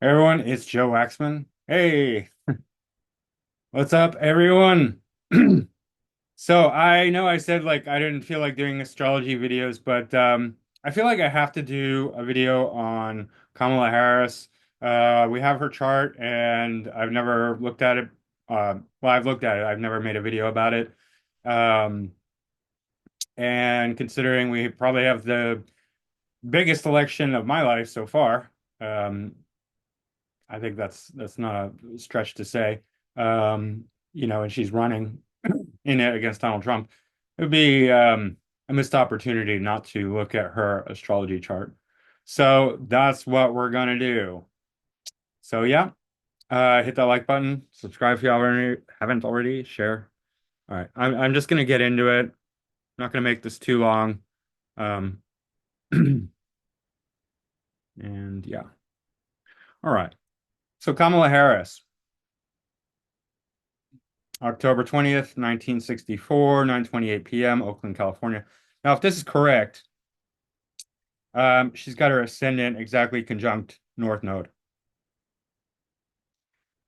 Hey everyone, it's Joe Waxman. Hey, what's up, everyone? So I know I said like I didn't feel like doing astrology videos, but I feel like I have to do a video on Kamala Harris. We have her chart, and I've never looked at it. Well, I've looked at it. I've never made a video about it. Um, and considering we probably have the biggest election of my life so far, um, I think that's not a stretch to say. Um, and she's running in it against Donald Trump. It would be a missed opportunity not to look at her astrology chart. So that's what we're gonna do. So yeah, hit that like button, subscribe if you haven't already, share. All right, I'm just gonna get into it. I'm not gonna make this too long. Um, and yeah, all right. So Kamala Harris. October 20th, 1964, 9:28 p.m., Oakland, California. Now, if this is correct, she's got her ascendant exactly conjunct North Node.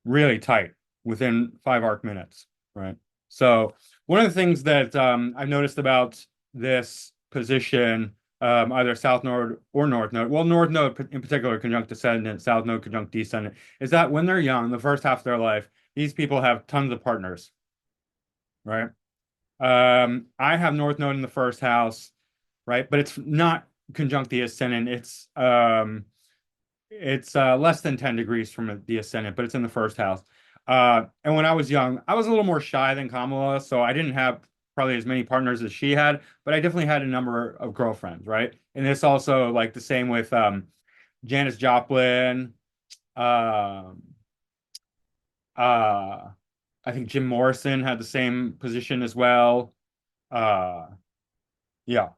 Really tight, within 5 arc minutes, right? So one of the things that I've noticed about this position, either South Node or North Node, well, North Node in particular, conjunct ascendant, South Node conjunct descendant, is that when they're young, the first half of their life, these people have tons of partners, right? I have North Node in the first house, right? But it's not conjunct the ascendant. It's less than 10 degrees from the ascendant, but it's in the first house. And when I was young, I was a little more shy than Kamala, so I didn't have probably as many partners as she had, but I definitely had a number of girlfriends, right? And it's also like the same with Janis Joplin, um, uh, I think Jim Morrison had the same position as well. Uh, yeah.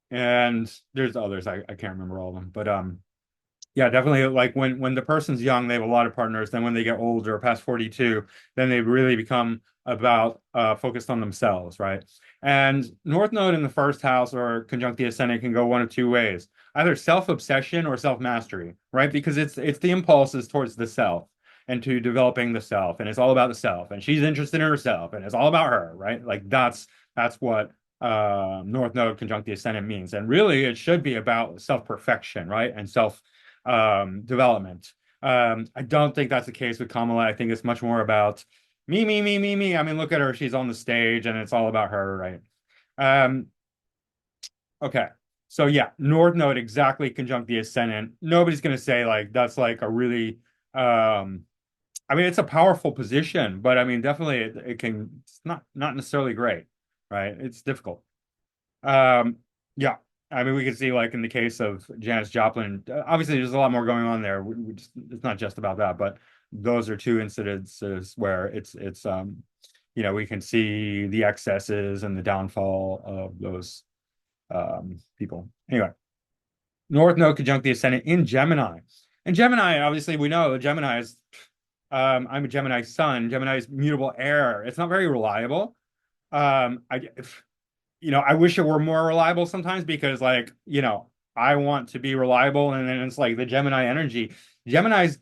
And there's others. I can't remember all of them. But yeah, definitely like when the person's young, they have a lot of partners. Then when they get older, past 42, then they really become about focused on themselves, right? And North Node in the first house or conjunct the ascendant can go one of two ways. Either self-obsession or self-mastery, right? Because it's the impulses towards the self and to developing the self, and it's all about the self, and she's interested in herself, and it's all about her, right? Like that's what North Node conjunct the ascendant means. And really, it should be about self-perfection, right? And self development. I don't think that's the case with Kamala. I think it's much more about me, me, me, me, me. I mean, look at her. She's on the stage and it's all about her, right? Um, okay. So yeah, North Node exactly conjunct the ascendant. Nobody's gonna say like that's like a really I mean it's a powerful position, but I mean definitely it can it's not necessarily great, right? It's difficult. Um, yeah, I mean, we could see like in the case of Janis Joplin, obviously there's a lot more going on there. It's not just about that, but those are two incidences where we can see the excesses and the downfall of those people. Anyway, North Node conjunct the ascendant in Gemini. And Gemini, obviously, we know Gemini is. I'm a Gemini sun. Gemini is mutable air. It's not very reliable. I I wish it were more reliable sometimes because like, I want to be reliable and then it's like the Gemini energy. Geminis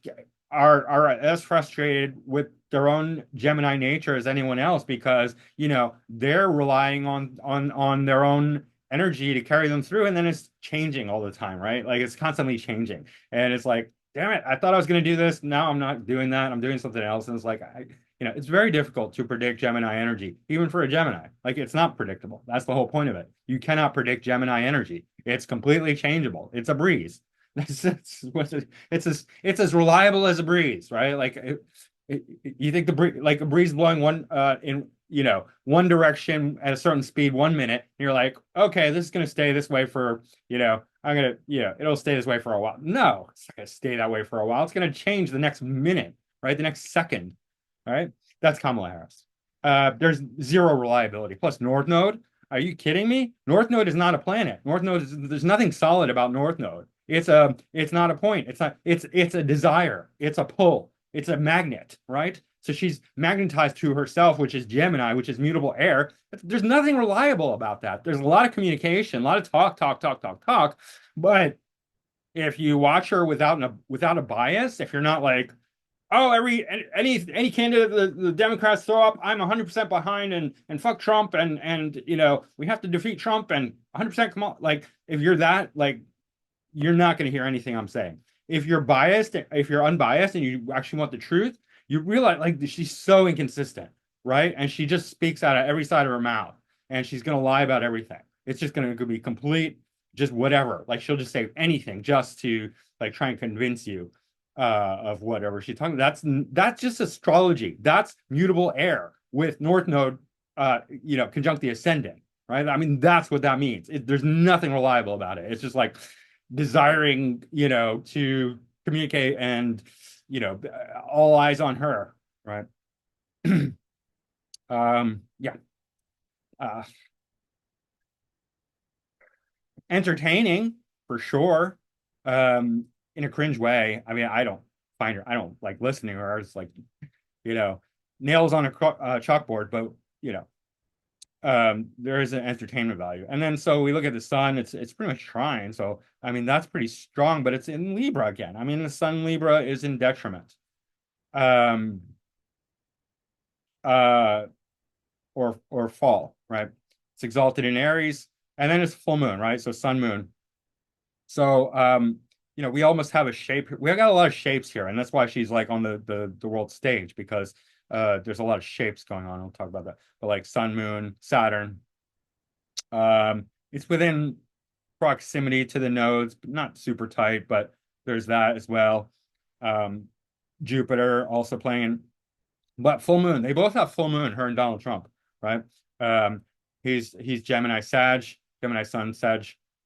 are as frustrated with their own Gemini nature as anyone else because, they're relying on their own energy to carry them through and then it's changing all the time, right? Like it's constantly changing. And it's like, damn it, I thought I was going to do this. Now I'm not doing that. I'm doing something else. And it's like it's very difficult to predict Gemini energy, even for a Gemini. Like it's not predictable. That's the whole point of it. You cannot predict Gemini energy. It's completely changeable. It's a breeze. It's as reliable as a breeze, right? Like you think the breeze, like a breeze blowing in one direction at a certain speed 1 minute, and you're like, okay, this is gonna stay this way for I'm gonna it'll stay this way for a while. No, it's not gonna stay that way for a while. It's gonna change the next minute, right? The next second. All right. That's Kamala Harris. There's zero reliability. Plus, North Node. Are you kidding me? North Node is not a planet. There's nothing solid about North Node. It's not a point. It's a desire. It's a pull. It's a magnet, right? So she's magnetized to herself, which is Gemini, which is mutable air. There's nothing reliable about that. There's a lot of communication, a lot of talk, talk, talk, talk, talk, but if you watch her without a bias, if you're not like, oh, any candidate the Democrats throw up, I'm 100% behind, and fuck Trump, and we have to defeat Trump and 100% come on. Like if you're that, like you're not going to hear anything I'm saying. If you're biased, if you're unbiased and you actually want the truth, you realize like she's so inconsistent, right? And she just speaks out of every side of her mouth, and she's going to lie about everything. It's just going to be complete, just whatever. Like she'll just say anything just to like try and convince you of whatever she's talking. That's just astrology. That's mutable air with North Node, conjunct the ascendant, right? I mean, that's what that means. There's nothing reliable about it. It's just like desiring, to communicate and, all eyes on her, right? Yeah. Uh, Entertaining for sure. In a cringe way. I mean, I don't like listening to her. It's like, you know, nails on a chalkboard, but you know, there is an entertainment value. And then so we look at the sun, it's pretty much trine. So I mean that's pretty strong, but it's in Libra again. I mean the sun Libra is in detriment. Um uh or fall, right? It's exalted in Aries, and then it's full moon, right? So sun moon. So we almost have a shape. We got a lot of shapes here, and that's why she's like on the world stage because there's a lot of shapes going on. I'll talk about that. But like sun, moon, Saturn, it's within proximity to the nodes, but not super tight, but there's that as well. Um, Jupiter also playing, but full moon. They both have full moon, her and Donald Trump, right? Um, he's Gemini Sag, Gemini Sun Sag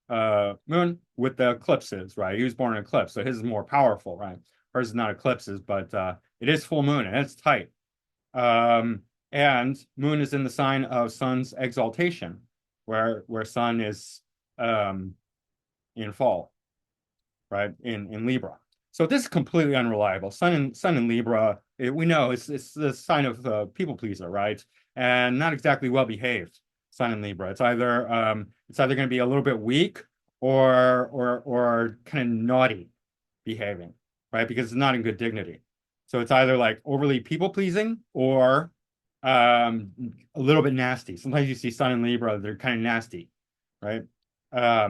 moon with the eclipses, right? He was born in eclipse, so his is more powerful, right? Hers is not eclipses, but it is full moon and it's tight. Um, and moon is in the sign of sun's exaltation, where sun is um, in fall, right? In Libra. So this is completely unreliable. Sun in Libra, we know it's the sign of the people pleaser, right? And not exactly well behaved. Sun in Libra. It's either going to be a little bit weak or kind of naughty behaving, right? Because it's not in good dignity. So it's either like overly people pleasing or a little bit nasty. Sometimes you see Sun in Libra, they're kind of nasty, right?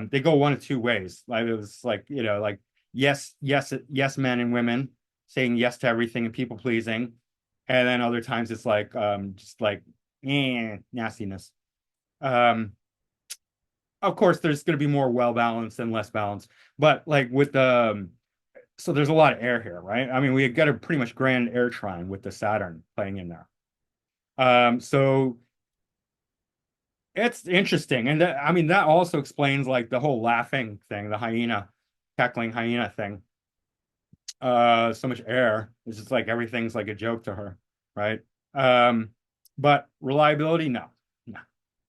They go one of two ways. Like it was like, like yes, yes, yes, men and women saying yes to everything and people pleasing. And then other times it's like just like nastiness. Um, of course, there's going to be more well balanced and less balanced, but like with the so there's a lot of air here, right? I mean, we got a pretty much grand air trine with the Saturn playing in there. So it's interesting, and I mean that also explains like the whole laughing thing, the hyena, cackling hyena thing. So much air. It's just like everything's like a joke to her, right? Um, but reliability, no, no.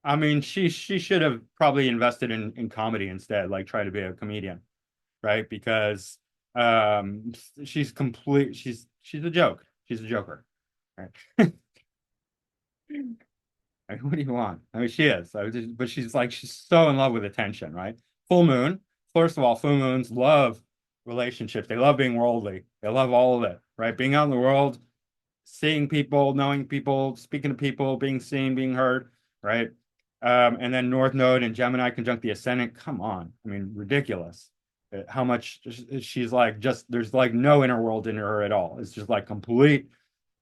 I mean, she should have probably invested in comedy instead, like try to be a comedian, right? Because she's a joke. She's a joker, right? Like, what do you want? I mean, she is, but she's so in love with attention, right? Full moon. First of all, full moons love relationships. They love being worldly. They love all of it, right? Being out in the world, seeing people, knowing people, speaking to people, being seen, being heard, right? And then North Node and Gemini conjunct the ascendant. Come on, I mean, ridiculous. How much she's like just there's like no inner world in her at all. It's just like complete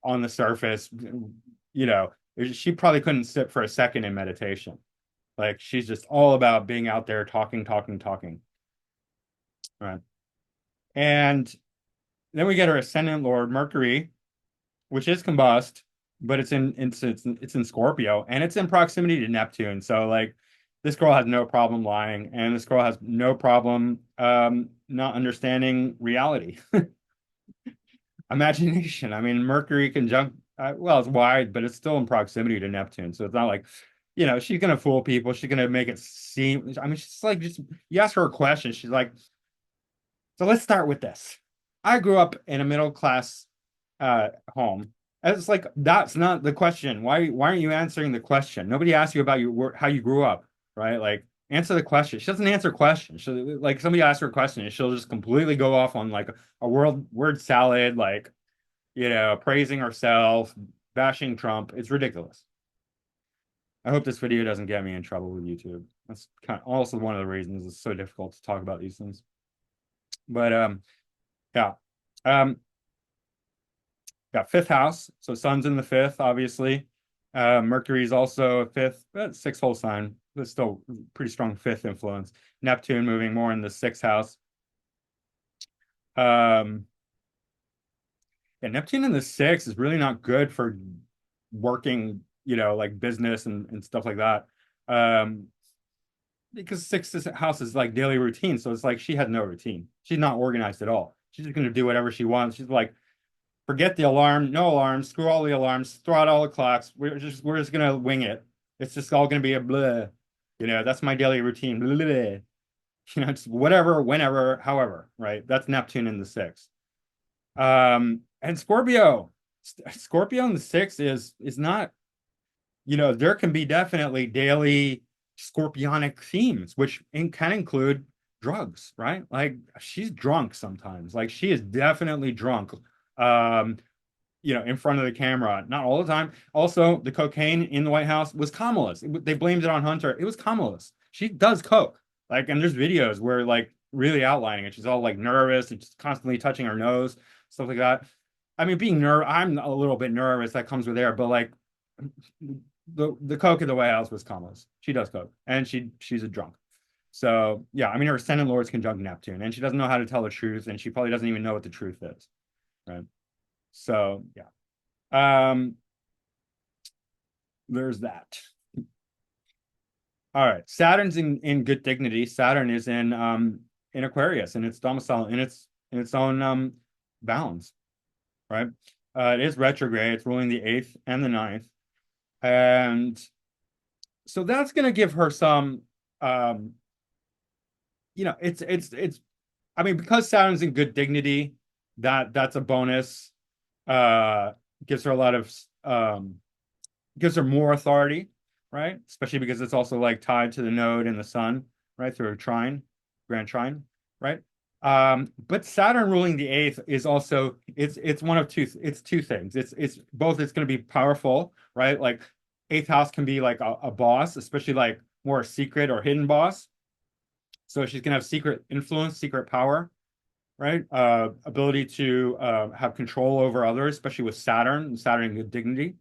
on the surface, you know. She probably couldn't sit for a second in meditation. Like she's just all about being out there talking, talking, talking. Right. And then we get her ascendant lord Mercury, which is combust, but it's in Scorpio and it's in proximity to Neptune. So like this girl has no problem lying, and this girl has no problem not understanding reality. Imagination. I mean, Mercury conjunct, well, it's wide, but it's still in proximity to Neptune. So it's not like, she's going to fool people. She's going to make it seem, I mean, she's like, just, you ask her a question. She's like, so let's start with this. I grew up in a middle class home. And it's like, that's not the question. Why aren't you answering the question? Nobody asked you about how you grew up, right? Like, Answer the question. She doesn't answer questions. She, like somebody asks her a question and she'll just completely go off on like a word salad, like, praising herself, bashing Trump. It's ridiculous. I hope this video doesn't get me in trouble with YouTube. That's kind of also one of the reasons it's so difficult to talk about these things. But yeah. Um, yeah, fifth house. So sun's in the fifth, obviously. Mercury's also a fifth, but sixth whole sign. But still pretty strong fifth influence. Neptune moving more in the sixth house. Um, yeah, Neptune in the sixth is really not good for working, like business and stuff like that. Um, because sixth house is like daily routine. So it's like she has no routine. She's not organized at all. She's just gonna do whatever she wants. She's like, forget the alarm, no alarms, screw all the alarms, throw out all the clocks. We're just gonna wing it. It's just all gonna be a blah. That's my daily routine. Blah, blah, blah. It's whatever, whenever, however, right? That's Neptune in the sixth. And Scorpio. Scorpio in the sixth is not, there can be definitely daily scorpionic themes, which can include drugs, right? Like she's drunk sometimes. Like she is definitely drunk. Um, in front of the camera. Not all the time. Also, the cocaine in the White House was Kamala's. They blamed it on Hunter. It was Kamala's. She does coke. Like, and there's videos where like really outlining it. She's all like nervous and just constantly touching her nose, stuff like that. I mean, I'm a little bit nervous. That comes with air, but like the coke in the White House was Kamala's. She does coke, and she's a drunk. So yeah, I mean, her ascendant Lord's conjunct Neptune, and she doesn't know how to tell the truth, and she probably doesn't even know what the truth is, right? So yeah. Um, there's that. All right. Saturn's in good dignity. Saturn is in Aquarius in its domicile, in its own bounds, right? It is retrograde. It's ruling the eighth and the ninth. And so that's gonna give her some it's I mean, because Saturn's in good dignity, that's a bonus. Uh gives her a lot of gives her more authority, right? Especially because it's also like tied to the node and the sun, right? Through a trine, grand trine, right? But Saturn ruling the eighth is also it's one of two things. It's both it's going to be powerful, right? Like eighth house can be like a boss, especially like more secret or hidden boss. So she's gonna have secret influence, secret power, right? Ability to have control over others, especially with Saturn good dignity.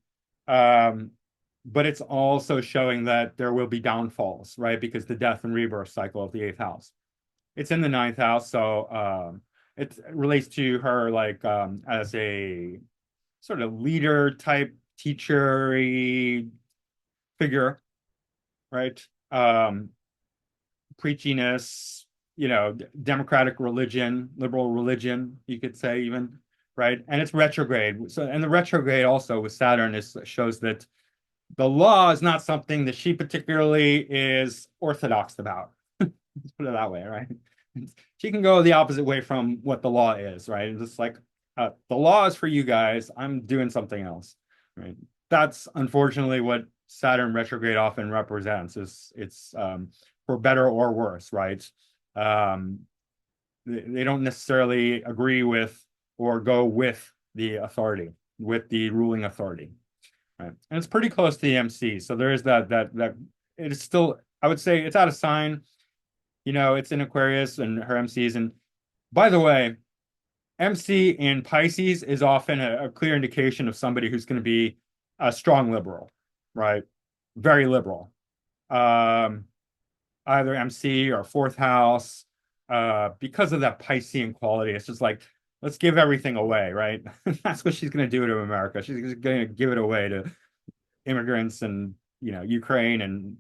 Um, but it's also showing that there will be downfalls, right? Because the death and rebirth cycle of the eighth house. It's in the ninth house, so it relates to her like as a sort of leader type teacher figure, right? Preachiness, democratic religion, liberal religion, you could say even, right? And it's retrograde. So, and the retrograde also with Saturn shows that the law is not something that she particularly is orthodox about. Let's put it that way, right? She can go the opposite way from what the law is, right? It's just like the law is for you guys. I'm doing something else, right? That's unfortunately what Saturn retrograde often represents. Is it's for better or worse, right? Um, they don't necessarily agree with or go with the authority, with the ruling authority. Right. And it's pretty close to the MC. So there is that it is still, I would say it's out of sign. It's in Aquarius and her MCs. And by the way, MC in Pisces is often a clear indication of somebody who's going to be a strong liberal, right? Very liberal. Um, Either MC or fourth house, because of that Piscean quality. It's just like, let's give everything away, right? That's what she's going to do to America. She's going to give it away to immigrants and Ukraine, and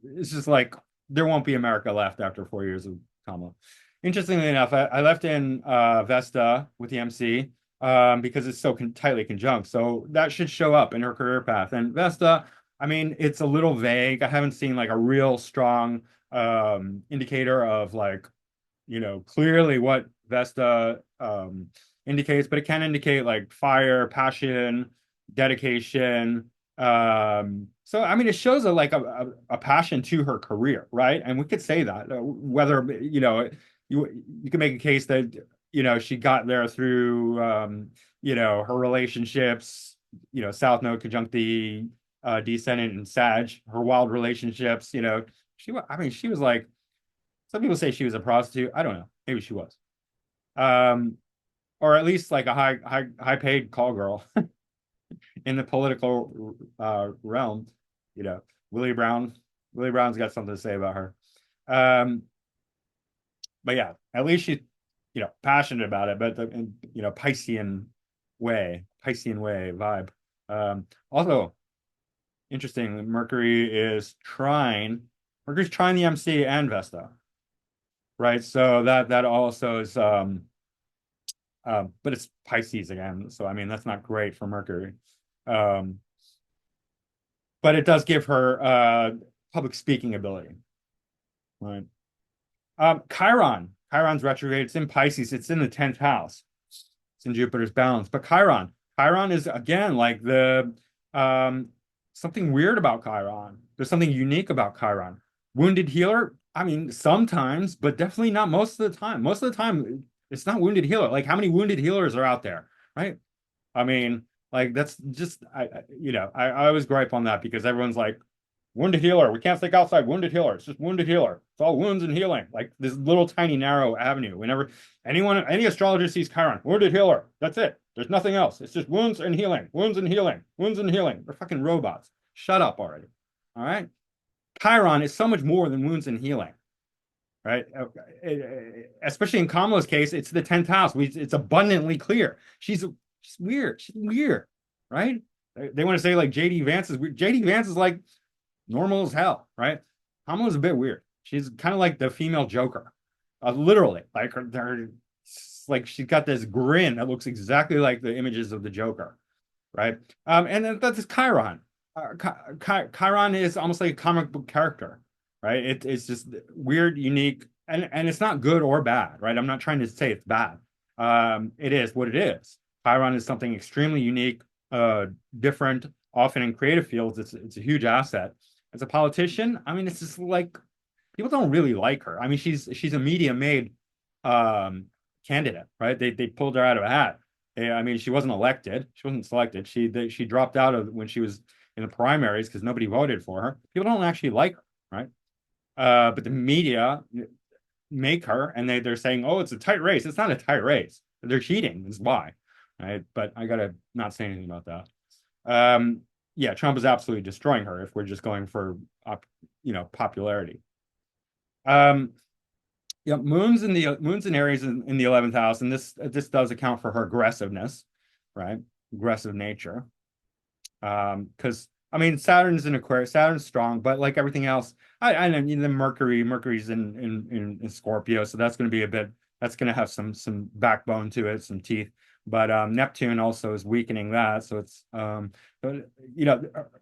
it's just like there won't be America left after 4 years of Kamala. Interestingly enough, I left in Vesta with the MC because it's so tightly conjunct. So that should show up in her career path. And Vesta, I mean, it's a little vague. I haven't seen like a real strong indicator of like, clearly what Vesta indicates, but it can indicate like fire, passion, dedication, So I mean, it shows a passion to her career, right? And we could say that whether you can make a case that she got there through her relationships, South Node conjunct the descendant and Sag, her wild relationships, I mean, she was like some people say she was a prostitute. I don't know. Maybe she was. Um, or at least like a high paid call girl in the political realm. You know, Willie Brown. Willie Brown's got something to say about her. Um, but yeah, at least she, passionate about it, but Piscean way vibe. Also interesting, Mercury's trying the MC and Vesta, right? So that also is but it's Pisces again, so I mean that's not great for Mercury. Um, but it does give her public speaking ability, right? Chiron's retrograde. It's in Pisces. It's in the 10th house. It's in Jupiter's balance. But Chiron is again like the um, something weird about Chiron. There's something unique about Chiron. Wounded healer. I mean, sometimes, but definitely not most of the time. Most of the time, it's not wounded healer. Like how many wounded healers are out there, right? I mean, like that's just I always gripe on that because everyone's like, wounded healer. We can't think outside wounded healer. It's just wounded healer. It's all wounds and healing. Like this little tiny narrow avenue. Whenever any astrologer sees Chiron, wounded healer. That's it. There's nothing else. It's just wounds and healing, wounds and healing, wounds and healing. They're fucking robots. Shut up already. All right. Chiron is so much more than wounds and healing, right? Especially in Kamala's case, it's the 10th house. It's abundantly clear. She's weird. She's weird, right? They want to say like JD Vance is weird. JD Vance is like normal as hell, right? Kamala's a bit weird. She's kind of like the female Joker, literally. Like like she's got this grin that looks exactly like the images of the Joker, right? And then that's Chiron. Chiron is almost like a comic book character, right? It's just weird, unique, and it's not good or bad, right? I'm not trying to say it's bad. It is what it is. Chiron is something extremely unique, different, often in creative fields. It's a huge asset. As a politician, I mean, it's just like people don't really like her. I mean, she's a media made um, candidate, right? They pulled her out of a hat. I mean, she wasn't elected. She wasn't selected. She dropped out of when she was in the primaries because nobody voted for her. People don't actually like her, right? But the media make her, and they're saying, "Oh, it's a tight race." It's not a tight race. They're cheating. Is why, right? But I gotta not say anything about that. Yeah, Trump is absolutely destroying her if we're just going for popularity. Um, yeah, Moon's in Aries in the 11th house, and this does account for her aggressiveness, right? Aggressive nature. Because I mean Saturn's in Aquarius, Saturn's strong, but like everything else, I mean the Mercury's in Scorpio, so that's going to be a bit that's going to have some backbone to it, some teeth. But Neptune also is weakening that, so it's but,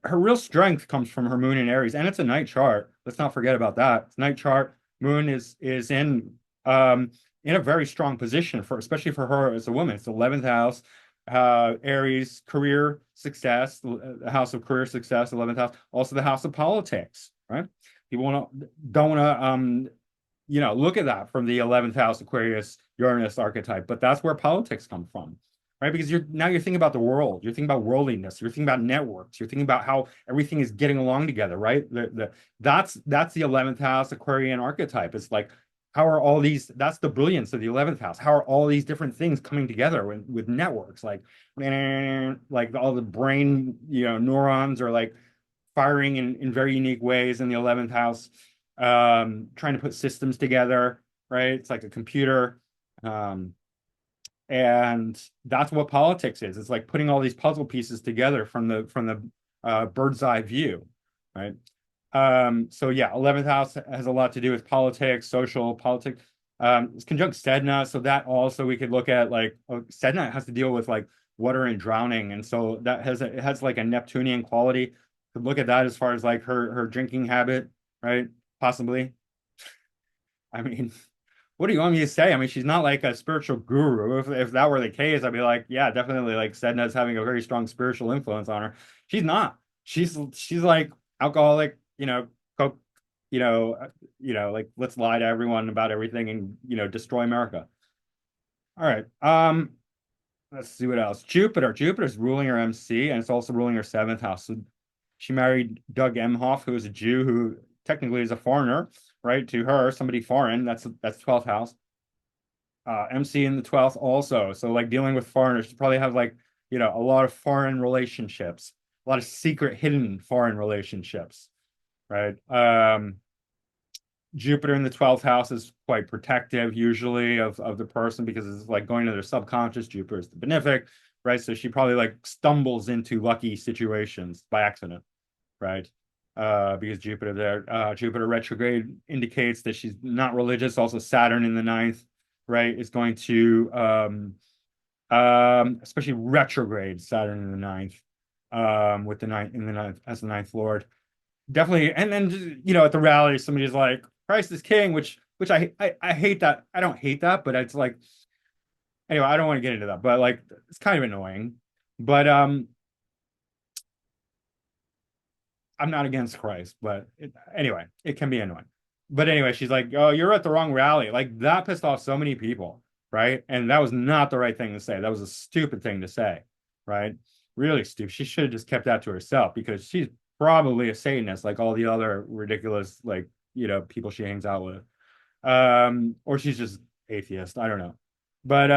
her real strength comes from her moon in Aries, and it's a night chart. Let's not forget about that. It's night chart. Moon is in a very strong position for especially for her as a woman. It's 11th house. Aries, career success, the house of career success, 11th house, also the house of politics, right? People don't want to look at that from the 11th house Aquarius Uranus archetype, but that's where politics come from, right? Because you're thinking about the world, you're thinking about worldliness, you're thinking about networks, you're thinking about how everything is getting along together, right? That's the 11th house Aquarian archetype. It's like how are all these that's the brilliance of the 11th house. How are all these different things coming together with networks like all the brain neurons are like firing in very unique ways in the 11th house, trying to put systems together, right? It's like a computer. Um, and that's what politics is. It's like putting all these puzzle pieces together from the bird's eye view, right? So yeah, 11th house has a lot to do with politics, social politics. It's conjunct Sedna, so that also we could look at like Sedna has to deal with like water and drowning, and so it has like a Neptunian quality. Could look at that as far as like her drinking habit, right? Possibly. I mean, what do you want me to say? I mean, she's not like a spiritual guru. If that were the case, I'd be like, yeah, definitely like Sedna's having a very strong spiritual influence on her. She's not. she's like alcoholic, coke, like let's lie to everyone about everything and destroy America. All right. Let's see what else. Jupiter. Jupiter's ruling her MC and it's also ruling her seventh house. So she married Doug Emhoff, who is a Jew who technically is a foreigner, right? To her, somebody foreign. That's 12th house. MC in the 12th also. So like dealing with foreigners, she probably have like, a lot of foreign relationships, a lot of secret hidden foreign relationships, right? Jupiter in the 12th house is quite protective usually of the person because it's like going to their subconscious. Jupiter is the benefic, right? So she probably like stumbles into lucky situations by accident, right? Because Jupiter there, Jupiter retrograde indicates that she's not religious. Also, Saturn in the ninth, right, is going to especially retrograde Saturn in the ninth, with the ninth in the ninth as the ninth lord. Definitely, and then at the rally, somebody's like, "Christ is king," which I hate that. I don't hate that, but it's like anyway. I don't want to get into that, but like it's kind of annoying. But I'm not against Christ, but anyway, it can be annoying. But anyway, she's like, "Oh, you're at the wrong rally." Like that pissed off so many people, right? And that was not the right thing to say. That was a stupid thing to say, right? Really stupid. She should have just kept that to herself because she's probably a Satanist, like all the other ridiculous, like, people she hangs out with. Or she's just atheist. I don't know. But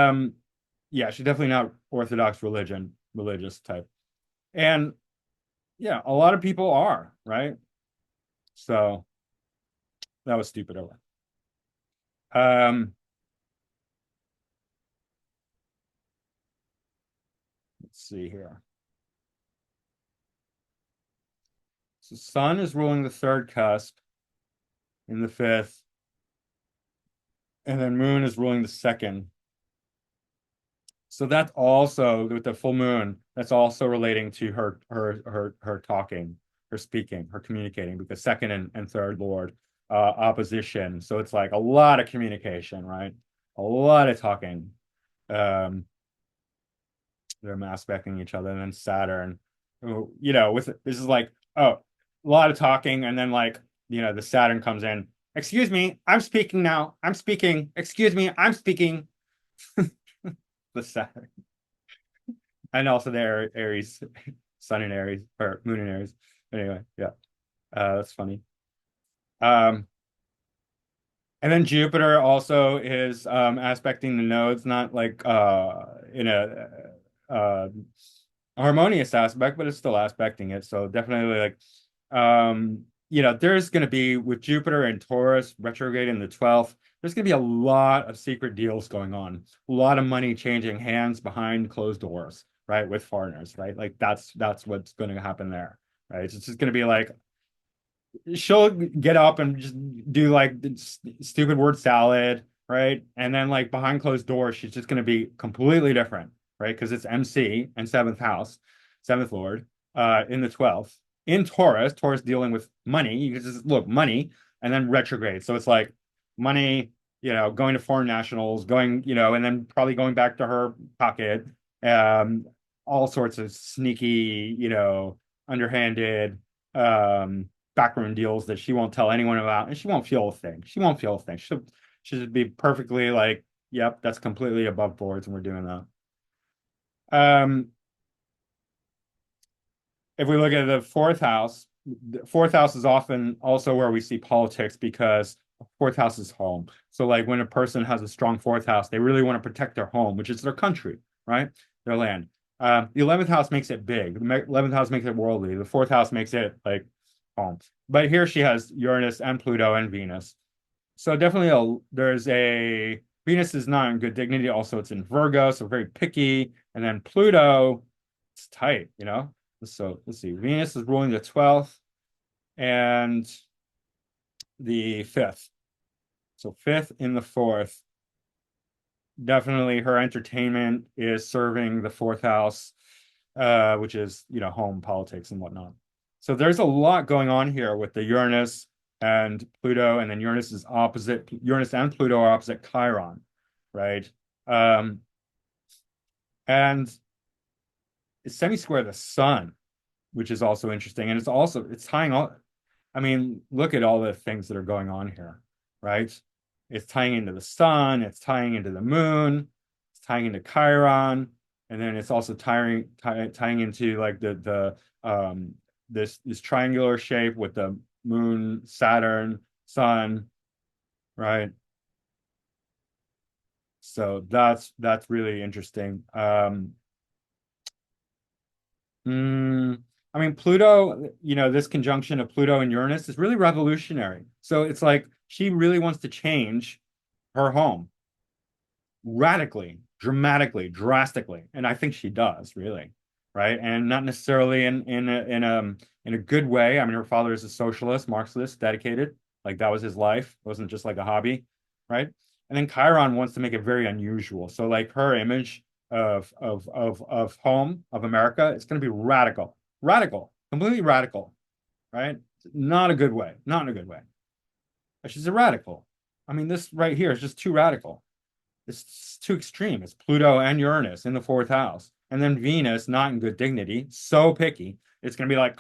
yeah, she's definitely not Orthodox religious type. And yeah, a lot of people are, right? So that was stupid of her. Let's see here. So Sun is ruling the third cusp in the fifth, and then Moon is ruling the second. So that's also with the full moon, that's also relating to her talking, her speaking, her communicating, because second and third lord opposition. So it's like a lot of communication, right? A lot of talking. Um, they're aspecting each other, and then Saturn, with this is like, oh, a lot of talking, and then like, the Saturn comes in. Excuse me, I'm speaking now. I'm speaking. Excuse me, I'm speaking. The Saturn. And also the Aries, Sun in Aries or Moon in Aries. Anyway, yeah, that's funny. Um, and then Jupiter also is aspecting the nodes, not like in uh harmonious aspect, but it's still aspecting it. So definitely like there's gonna be with Jupiter and Taurus retrograde in the 12th, there's gonna be a lot of secret deals going on, a lot of money changing hands behind closed doors, right? With foreigners, right? Like that's what's gonna happen there, right? It's just gonna be like she'll get up and just do like stupid word salad, right? And then like behind closed doors, she's just going to be completely different, right? Because it's MC and seventh house, seventh lord, in the 12th. In Taurus, Taurus dealing with money. You can just look money and then retrograde. So it's like money, going to foreign nationals, going, and then probably going back to her pocket. Um, all sorts of sneaky, underhanded, backroom deals that she won't tell anyone about, and she won't feel a thing. She won't feel a thing. She'll just be perfectly like, yep, that's completely above boards, and we're doing that. Um, if we look at the fourth house is often also where we see politics because fourth house is home. So like when a person has a strong fourth house, they really want to protect their home, which is their country, right? Their land. The 11th house makes it big. The 11th house makes it worldly. The fourth house makes it like home. But here she has Uranus and Pluto and Venus. So definitely there's a Venus is not in good dignity. Also, it's in Virgo, so very picky. And then Pluto, it's tight. So let's see. Venus is ruling the 12th and the 5th. So fifth in the fourth. Definitely her entertainment is serving the fourth house, which is, home politics and whatnot. So there's a lot going on here with the Uranus and Pluto, and then Uranus and Pluto are opposite Chiron, right? And it's semi-square the sun. which is also interesting. And it's tying all, I mean, look at all the things that are going on here, right? It's tying into the sun, it's tying into the moon, it's tying into Chiron, and then it's also tying into like this triangular shape with the moon, Saturn, sun, right? So that's really interesting. Mm, I mean, Pluto, this conjunction of Pluto and Uranus is really revolutionary. So it's like she really wants to change her home radically, dramatically, drastically, and I think she does really, right? And not necessarily in a good way. I mean, her father is a socialist, Marxist, dedicated, like that was his life. It wasn't just like a hobby, right? And then Chiron wants to make it very unusual. So like her image of home of America, it's going to be radical, radical, completely radical, right? Not a good way, not in a good way. But she's a radical. I mean, this right here is just too radical. It's too extreme. It's Pluto and Uranus in the fourth house. And then Venus, not in good dignity, so picky. It's going to be like,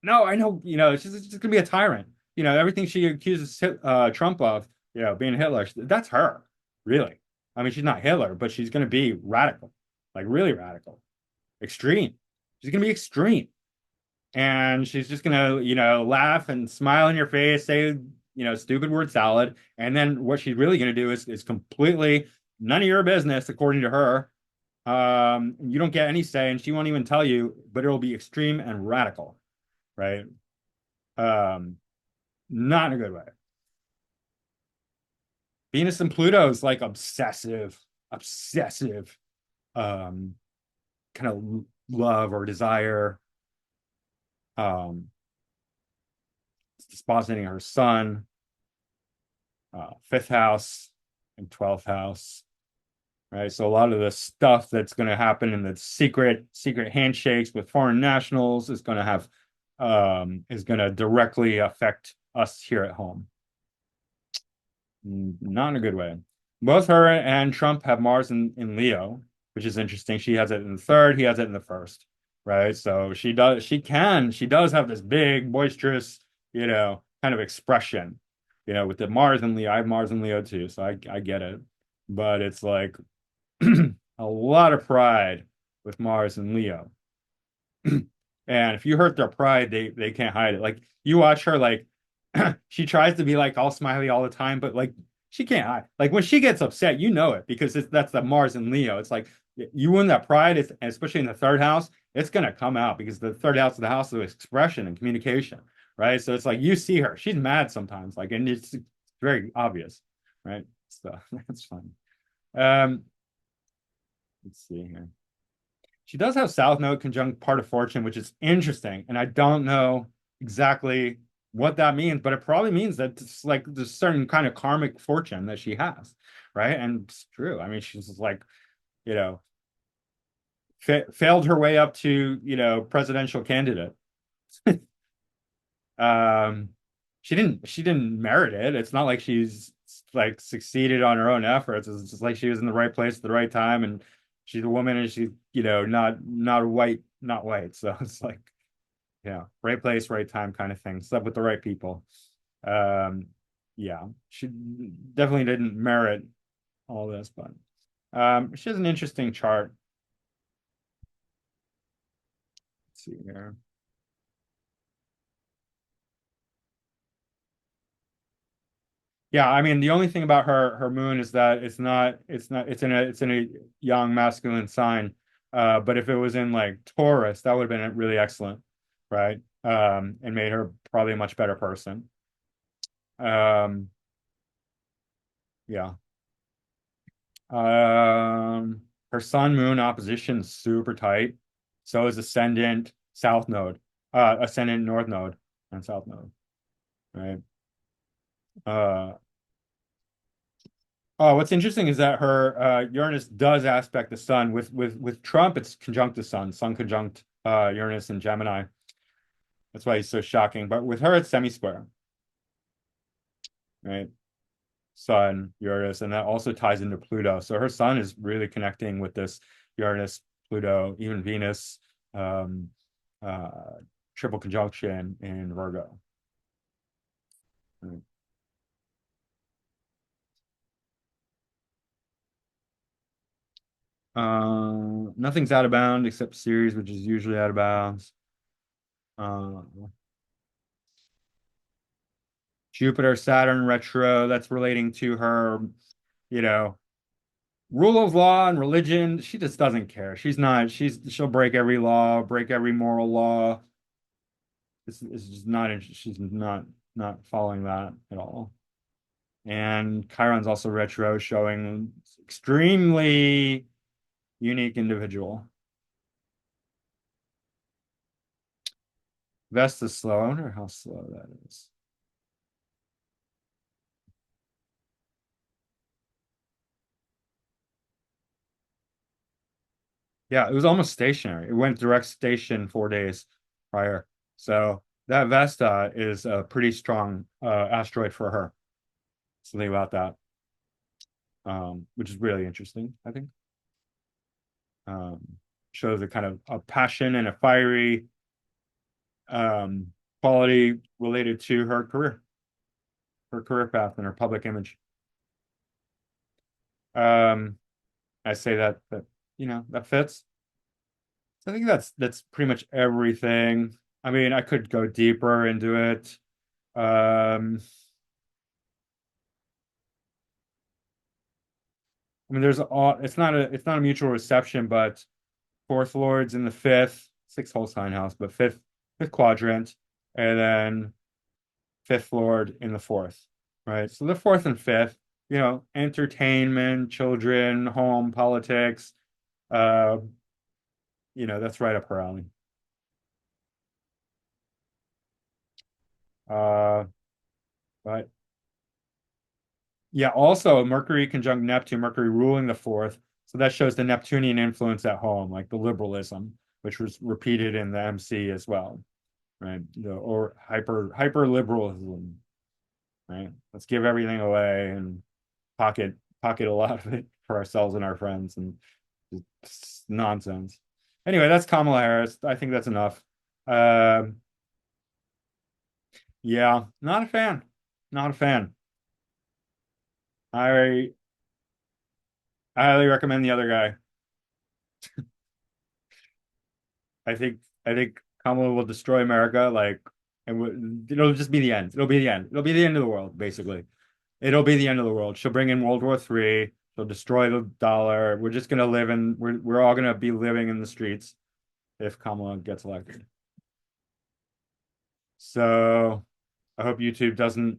no, I know, it's just going to be a tyrant. Everything she accuses Trump of, being Hitler, that's her, really. I mean, she's not Hitler, but she's going to be radical, like really radical, extreme. She's going to be extreme. And she's just going to, laugh and smile in your face, say, stupid word salad. And then what she's really going to do is completely none of your business, according to her. You don't get any say, and she won't even tell you, but it'll be extreme and radical, right? Um, Not in a good way. Venus and Pluto is like obsessive, um, kind of love or desire, um, dispositing her sun, fifth house and 12th house, right? So a lot of the stuff that's going to happen in the secret handshakes with foreign nationals is going to directly affect us here at home. Not in a good way. Both her and Trump have Mars in Leo, which is interesting. She has it in the third, he has it in the first, right? So she does have this big, boisterous, kind of expression, with the Mars and Leo. I have Mars and Leo too, so I get it. But it's like a lot of pride with Mars and Leo. And if you hurt their pride, they can't hide it. Like you watch her, like she tries to be like all smiley all the time, but like she can't hide. Like when she gets upset, you know it because that's the Mars and Leo. It's like you win that pride, especially in the third house, it's gonna come out because the third house is the house of expression and communication, right? So it's like you see her, she's mad sometimes, like, and it's very obvious, right? So that's fun. Um, let's see here. She does have South Node conjunct part of fortune, which is interesting. And I don't know exactly what that means, but it probably means that it's like there's certain kind of karmic fortune that she has, right? And it's true. I mean, she's like, you know, failed her way up to, presidential candidate. Um, she didn't merit it. It's not like she's like succeeded on her own efforts. It's just like she was in the right place at the right time, and she's a woman, and she's not white, not white. So it's like right place, right time kind of thing. Slept with the right people. Um, yeah, she definitely didn't merit all this, but she has an interesting chart. Let's see here. Yeah, I mean the only thing about her moon is that it's in a young masculine sign. But if it was in like Taurus, that would have been really excellent, right? And made her probably a much better person. Um, yeah. Her sun moon opposition is super tight. So is ascendant south node, ascendant north node and south node, right? Uh, Oh, what's interesting is that her Uranus does aspect the sun. With Trump, it's conjunct the sun, sun conjunct Uranus and Gemini. That's why he's so shocking. But with her, it's semi-square, right? Sun, Uranus, and that also ties into Pluto. So her sun is really connecting with this Uranus, Pluto, even Venus. Um, uh, triple conjunction in Virgo. Nothing's out of bounds except Ceres, which is usually out of bounds. Uh, Jupiter, Saturn retro, that's relating to her, you know, rule of law and religion. She just doesn't care. She'll break every law, break every moral law. It's just not, she's not following that at all. And Chiron's also retro, showing extremely unique individual. Vesta's slow. I wonder how slow that is. Yeah, it was almost stationary. It went direct station 4 days prior. So that Vesta is a pretty strong asteroid for her. Something about that, which is really interesting, I think. Um, Shows a kind of a passion and a fiery um, quality related to her career path, and her public image. Um, I say that that fits. So I think that's pretty much everything. I mean, I could go deeper into it. I mean, it's not a mutual reception, but fourth lord's in the fifth, sixth whole sign house, but fifth quadrant, and then fifth lord in the fourth, right? So the fourth and fifth, entertainment, children, home, politics, uh, that's right up her alley. Uh, but yeah, also Mercury conjunct Neptune, Mercury ruling the fourth. So that shows the Neptunian influence at home, like the liberalism, which was repeated in the MC as well, right? Or hyper liberalism, right? Let's give everything away and pocket pocket a lot of it for ourselves and our friends, and just nonsense. Anyway, that's Kamala Harris. I think that's enough. Um, yeah, not a fan. Not a fan. I I highly recommend the other guy. I think Kamala will destroy America, like, and it'll just be the end. It'll be the end. It'll be the end of the world, basically. It'll be the end of the world. She'll bring in World War III. She'll destroy the dollar. We're just gonna live in. We're all gonna be living in the streets if Kamala gets elected. So I hope YouTube doesn't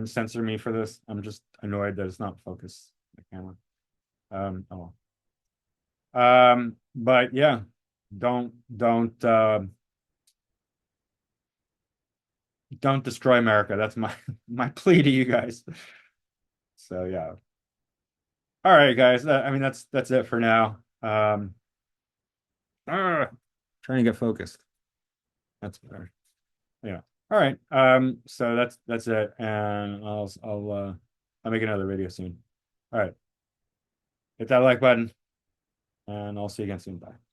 censor me for this. I'm just annoyed that it's not focused the camera. Oh but yeah, don't destroy America. That's my my plea to you guys. So yeah. All right, guys. I mean, that's it for now. Ah, trying to get focused. That's better. Yeah. All right. So that's it, and I'll make another video soon. All right. Hit that like button, and I'll see you again soon. Bye.